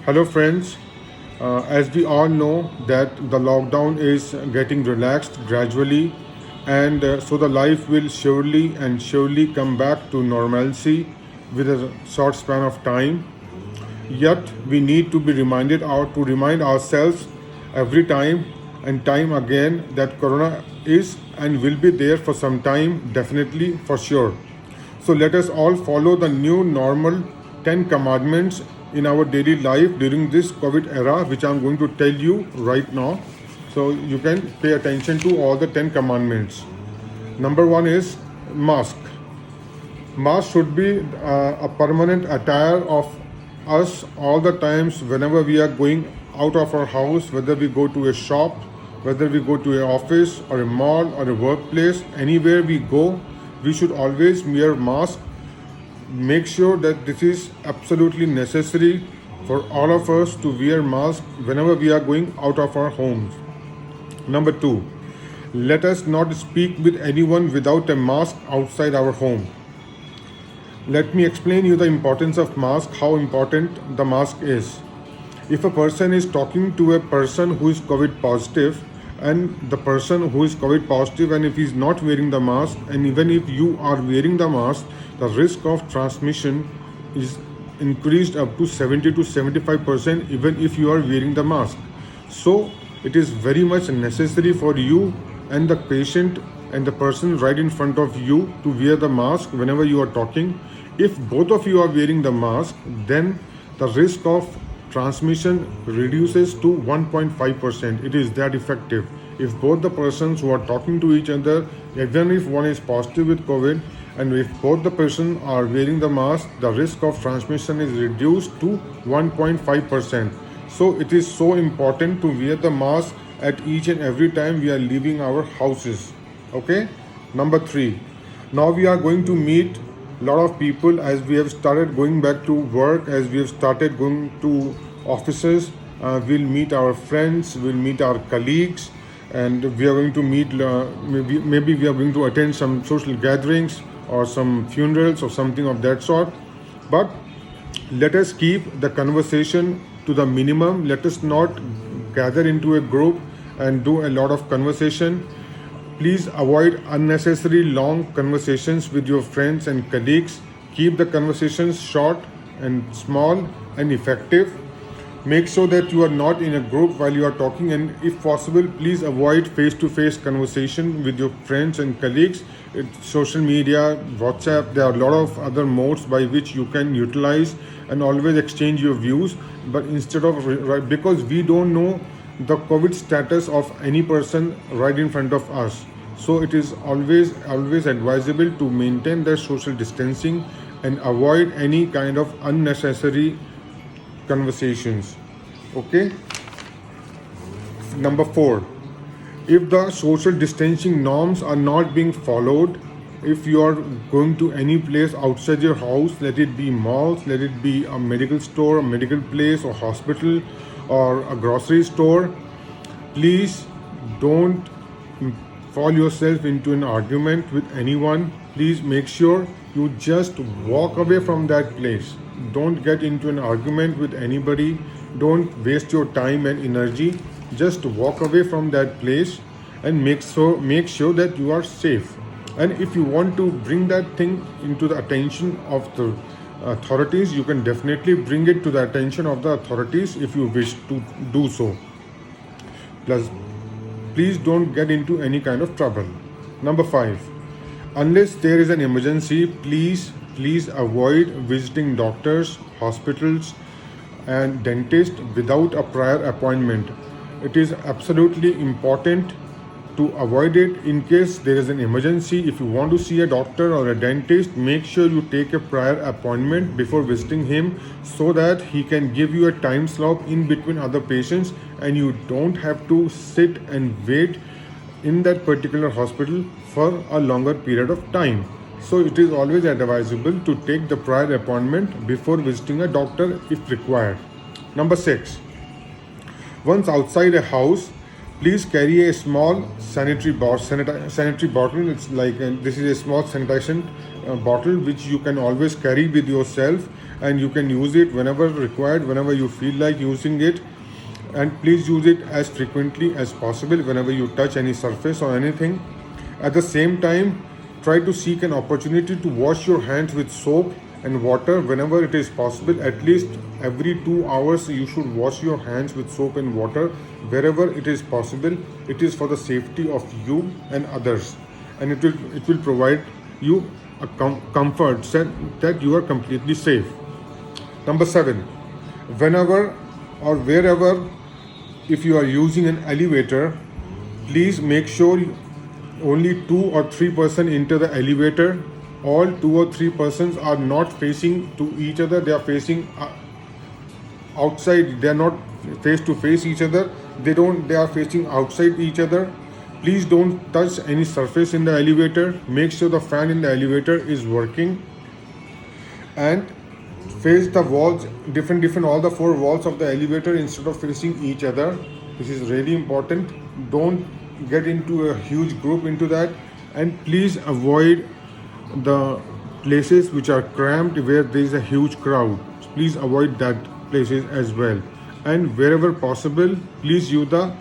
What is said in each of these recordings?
Hello, friends. As we all know that the lockdown is getting relaxed gradually, and so the life will surely come back to normalcy with a short span of time. Yet we need to be reminded or to remind ourselves every time and time again that Corona is and will be there for some time, definitely for sure. So let us all follow the new normal 10 commandments in our daily life during this COVID era, which I'm going to tell you right now. So you can pay attention to all the 10 commandments. Number one is mask. Mask should be a permanent attire of us all the times whenever we are going out of our house, whether we go to a shop, whether we go to an office or a mall or a workplace, anywhere we go, we should always wear mask. Make sure that this is absolutely necessary for all of us to wear mask whenever we are going out of our homes. Number two, let us not speak with anyone without a mask outside our home. Let me explain you the importance of mask, how important the mask is. If a person is talking to a person who is COVID positive, and the person who is COVID positive, and if he is not wearing the mask, and even if you are wearing the mask, the risk of transmission is increased up to 70 to 75% even if you are wearing the mask. So it is very much necessary for you and the patient and the person right in front of you to wear the mask whenever you are talking. If both of you are wearing the mask, then the risk of transmission reduces to 1.5%. It is that effective. If both the persons who are talking to each other, even if one is positive with COVID, and if both the person are wearing the mask, the risk of transmission is reduced to 1.5%. So it is so important to wear the mask at each and every time we are leaving our houses. Okay. Number three, now we are going to meet a lot of people as we have started going back to work, as we have started going to offices. We'll meet our friends, we'll meet our colleagues, and we are going to meet, maybe we are going to attend some social gatherings or some funerals or something of that sort. But let us keep the conversation to the minimum. Let us not gather into a group and do a lot of conversation. Please avoid unnecessary long conversations with your friends and colleagues. Keep the conversations short and small and effective. Make sure that you are not in a group while you are talking, and if possible, please avoid face-to-face conversation with your friends and colleagues. Social media, WhatsApp, there are a lot of other modes by which you can utilize and always exchange your views. But instead of, because we don't know the COVID status of any person right in front of us, so it is always advisable to maintain the social distancing and avoid any kind of unnecessary conversations. Okay. Number four, if the social distancing norms are not being followed, if you are going to any place outside your house, let it be malls, let it be a medical store, a medical place, or hospital, or a grocery store, please don't fall yourself into an argument with anyone. Please make sure you just walk away from that place. Don't get into an argument with anybody. Don't waste your time and energy. Just walk away from that place and make sure that you are safe. And if you want to bring that thing into the attention of the authorities, you can definitely bring it to the attention of the authorities if you wish to do so. Plus, please don't get into any kind of trouble. Number five, unless there is an emergency, please avoid visiting doctors, hospitals, and dentists without a prior appointment. It is absolutely important to avoid it. In case there is an emergency, if you want to see a doctor or a dentist, make sure you take a prior appointment before visiting him, so that he can give you a time slot in between other patients and you don't have to sit and wait in that particular hospital for a longer period of time. So it is always advisable to take the prior appointment before visiting a doctor if required. Number six, once outside a house, please carry a small sanitary bottle. It's like this is a small sanitation bottle which you can always carry with yourself, and you can use it whenever required, whenever you feel like using it. And please use it as frequently as possible whenever you touch any surface or anything. At the same time, try to seek an opportunity to wash your hands with soap and water whenever it is possible. At least every 2 hours you should wash your hands with soap and water wherever it is possible. It is for the safety of you and others, and it will provide you a comfort that you are completely safe. Number 7, whenever or wherever, if you are using an elevator, please make sure only 2 or 3 persons enter the elevator. All 2 or 3 persons are not facing to each other, they are facing outside. They are not face to face each other, they are facing outside each other. Please don't touch any surface in the elevator. Make sure the fan in the elevator is working, and face the walls different all the 4 walls of the elevator instead of facing each other. This is really important. Don't get into a huge group into that, and please avoid the places which are cramped where there is a huge crowd. Please avoid that places as well. And wherever possible, please use the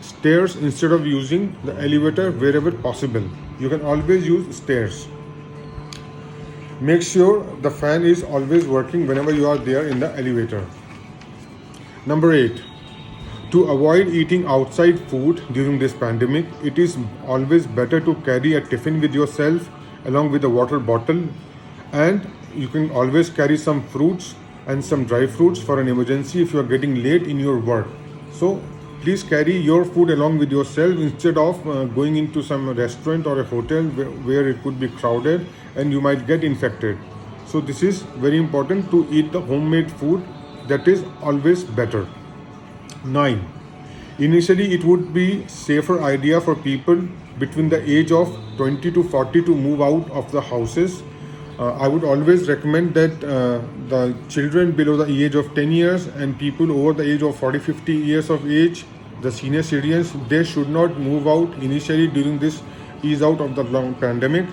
stairs instead of using the elevator. Wherever possible, you can always use stairs. Make sure the fan is always working whenever you are there in the elevator. Number 8, to avoid eating outside food during this pandemic, it is always better to carry a tiffin with yourself along with a water bottle, and you can always carry some fruits and some dry fruits for an emergency if you are getting late in your work. So please carry your food along with yourself instead of going into some restaurant or a hotel where it could be crowded and you might get infected. So this is very important, to eat the homemade food. That is always better. 9, initially it would be safer idea for people between the age of 20 to 40 to move out of the houses. I would always recommend that the children below the age of 10 years and people over the age of 40-50 years of age, the senior citizens, they should not move out initially during this ease out of the long pandemic.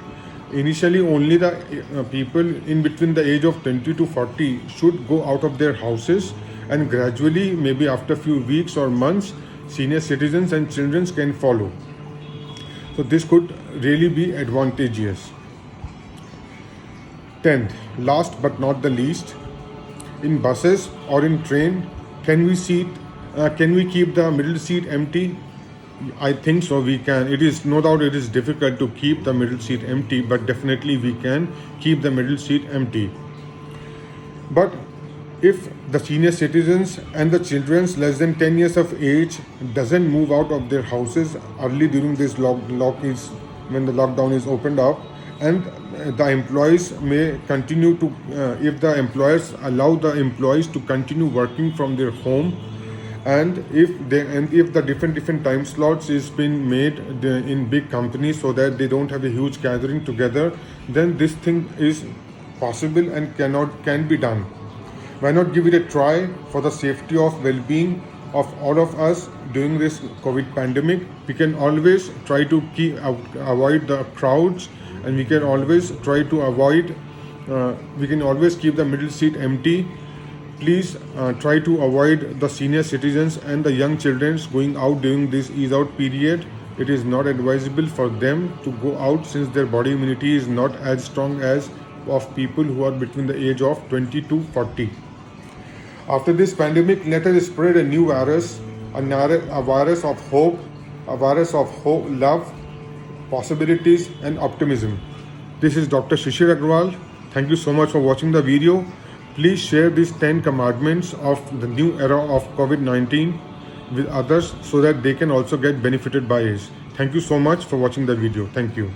Initially only the people in between the age of 20 to 40 should go out of their houses, and gradually, maybe after a few weeks or months, senior citizens and children can follow. So this could really be advantageous. 10th, last but not the least, in buses or in train, can we keep the middle seat empty? I think so, we can. It is no doubt it is difficult to keep the middle seat empty, but definitely we can keep the middle seat empty. But if the senior citizens and the children less than 10 years of age doesn't move out of their houses early during this when the lockdown is opened up, and the employees may continue to if the employers allow the employees to continue working from their home, and if the different time slots is been made in big companies so that they don't have a huge gathering together, then this thing is possible and can be done. Why not give it a try for the safety of well-being of all of us during this COVID pandemic? We can always try to avoid the crowds, and we can always try to we can always keep the middle seat empty. Please try to avoid the senior citizens and the young children going out during this ease out period. It is not advisable for them to go out since their body immunity is not as strong as of people who are between the age of 20 to 40. After this pandemic, let us spread a new virus, a virus of hope, love, possibilities, and optimism. This is Dr. Shishir Agrawal. Thank you so much for watching the video. Please share these 10 commandments of the new era of COVID-19 with others so that they can also get benefited by it. Thank you so much for watching the video. Thank you.